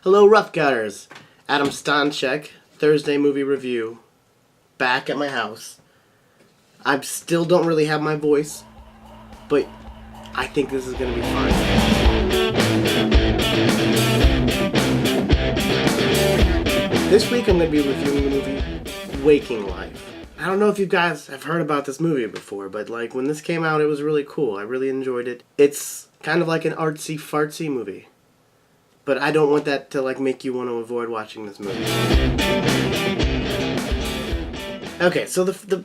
Hello, Rough Gutters. Adam Stanchek, Thursday movie review. Back at my house. I still don't really have my voice, but I think this is going to be fun. This week I'm going to be reviewing the movie Waking Life. I don't know if you guys have heard about this movie before, but like when this came out, it was really cool. I really enjoyed it. It's kind of like an artsy-fartsy movie. But I don't want that to like make you want to avoid watching this movie. Okay, so the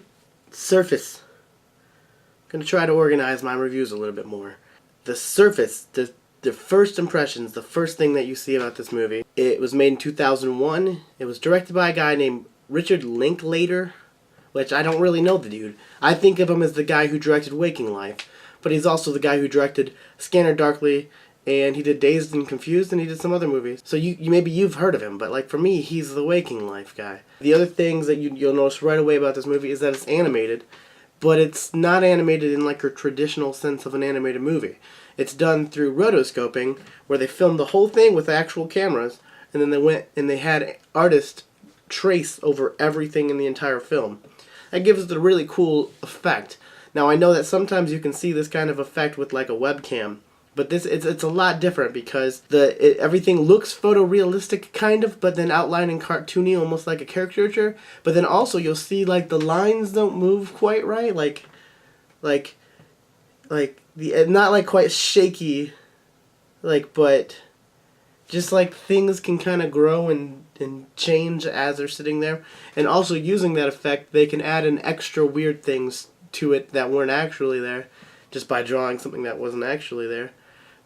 surface. I'm going to try to organize my reviews a little bit more. The surface, the first impressions, the first thing that you see about this movie. It was made in 2001. It was directed by a guy named Richard Linklater, which I don't really know the dude. I think of him as the guy who directed Waking Life, but he's also the guy who directed Scanner Darkly, and he did Dazed and Confused, and he did some other movies. So maybe you've heard of him, but like for me, he's the Waking Life guy. The other things that you'll notice right away about this movie is that it's animated, but it's not animated in like a traditional sense of an animated movie. It's done through rotoscoping, where they filmed the whole thing with actual cameras, and then they went and they had artists trace over everything in the entire film. That gives it a really cool effect. Now I know that sometimes you can see this kind of effect with like a webcam, but it's a lot different because everything looks photorealistic kind of, but then outlined in cartoony, almost like a caricature. But then also you'll see like the lines don't move quite right, like not like quite shaky, but just like things can kind of grow and change as they're sitting there. And also using that effect, they can add in extra weird things to it that weren't actually there, just by drawing something that wasn't actually there.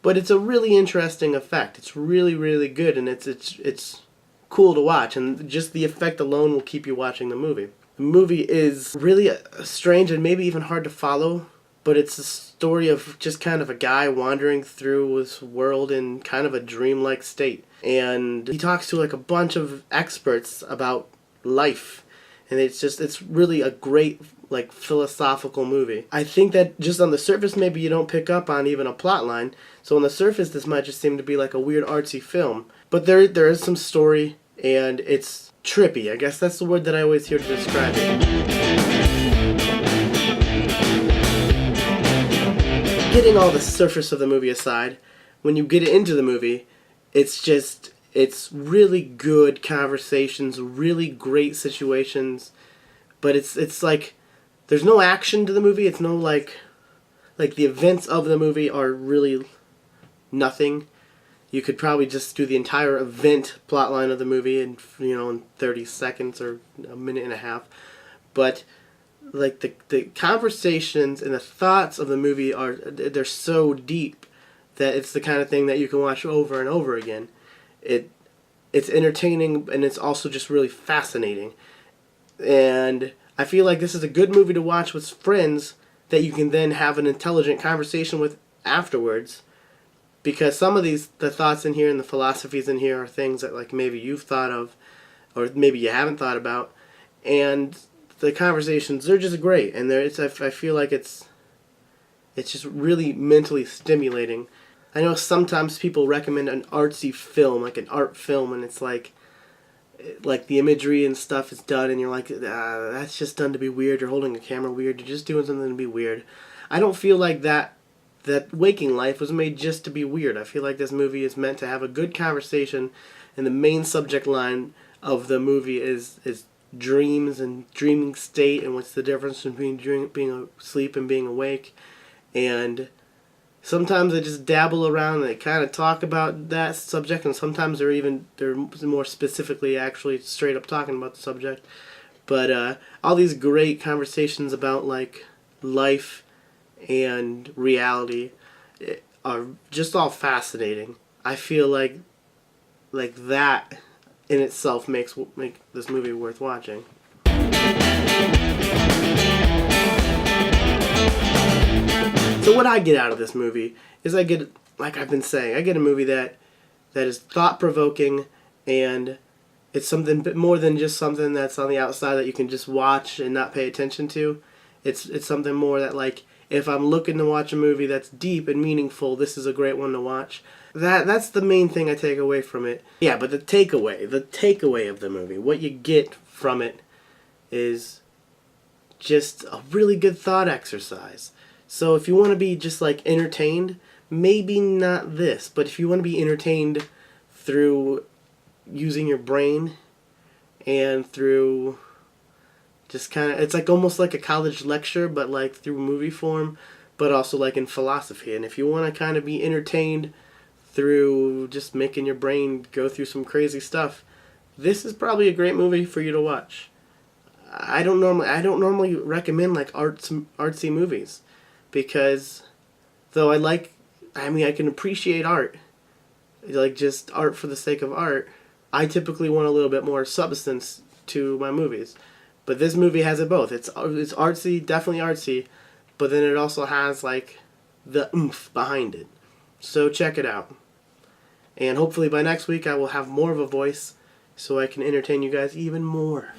But it's a really interesting effect. It's really, really good, and it's cool to watch, and just the effect alone will keep you watching the movie. The movie is really strange and maybe even hard to follow, but it's a story of just kind of a guy wandering through this world in kind of a dreamlike state. And he talks to like a bunch of experts about life, and it's really a great like philosophical movie. I think that just on the surface maybe you don't pick up on even a plot line, so on the surface this might just seem to be like a weird artsy film. But there is some story, and it's trippy. I guess that's the word that I always hear to describe it. Getting all the surface of the movie aside, when you get into the movie, it's really good conversations, really great situations, but it's like there's no action to the movie. It's no like the events of the movie are really nothing. You could probably just do the entire event plotline of the movie in 30 seconds or a minute and a half. But like the conversations and the thoughts of the movie they're so deep that it's the kind of thing that you can watch over and over again. It's entertaining, and it's also just really fascinating. And I feel like this is a good movie to watch with friends that you can then have an intelligent conversation with afterwards, because some of the thoughts in here and the philosophies in here are things that like maybe you've thought of or maybe you haven't thought about, and the conversations, they're just great, and I feel like it's just really mentally stimulating. I know sometimes people recommend an artsy film, like an art film, and it's like the imagery and stuff is done, and you're like, that's just done to be weird. You're holding a camera weird. You're just doing something to be weird. I don't feel like that Waking Life was made just to be weird. I feel like this movie is meant to have a good conversation, and the main subject line of the movie is dreams and dreaming state, and what's the difference between being asleep and being awake. And sometimes they just dabble around and they kind of talk about that subject, and sometimes they're more specifically actually straight up talking about the subject. But all these great conversations about like life and reality are just all fascinating. I feel like that in itself make this movie worth watching. So what I get out of this movie is I get, like I've been saying, I get a movie that is thought-provoking, and it's something bit more than just something that's on the outside that you can just watch and not pay attention to. It's something more that, like, if I'm looking to watch a movie that's deep and meaningful, this is a great one to watch. That's the main thing I take away from it. Yeah, but the takeaway of the movie, what you get from it is just a really good thought exercise. So if you want to be just like entertained, maybe not this, but if you want to be entertained through using your brain and through just kind of, it's like almost like a college lecture, but like through movie form, but also like in philosophy. And if you want to kind of be entertained through just making your brain go through some crazy stuff, this is probably a great movie for you to watch. I don't normally recommend like artsy movies, because though I can appreciate art, like just art for the sake of art, I typically want a little bit more substance to my movies. But this movie has it both. It's artsy, definitely artsy, but then it also has like the oomph behind it. So check it out. And hopefully by next week I will have more of a voice so I can entertain you guys even more.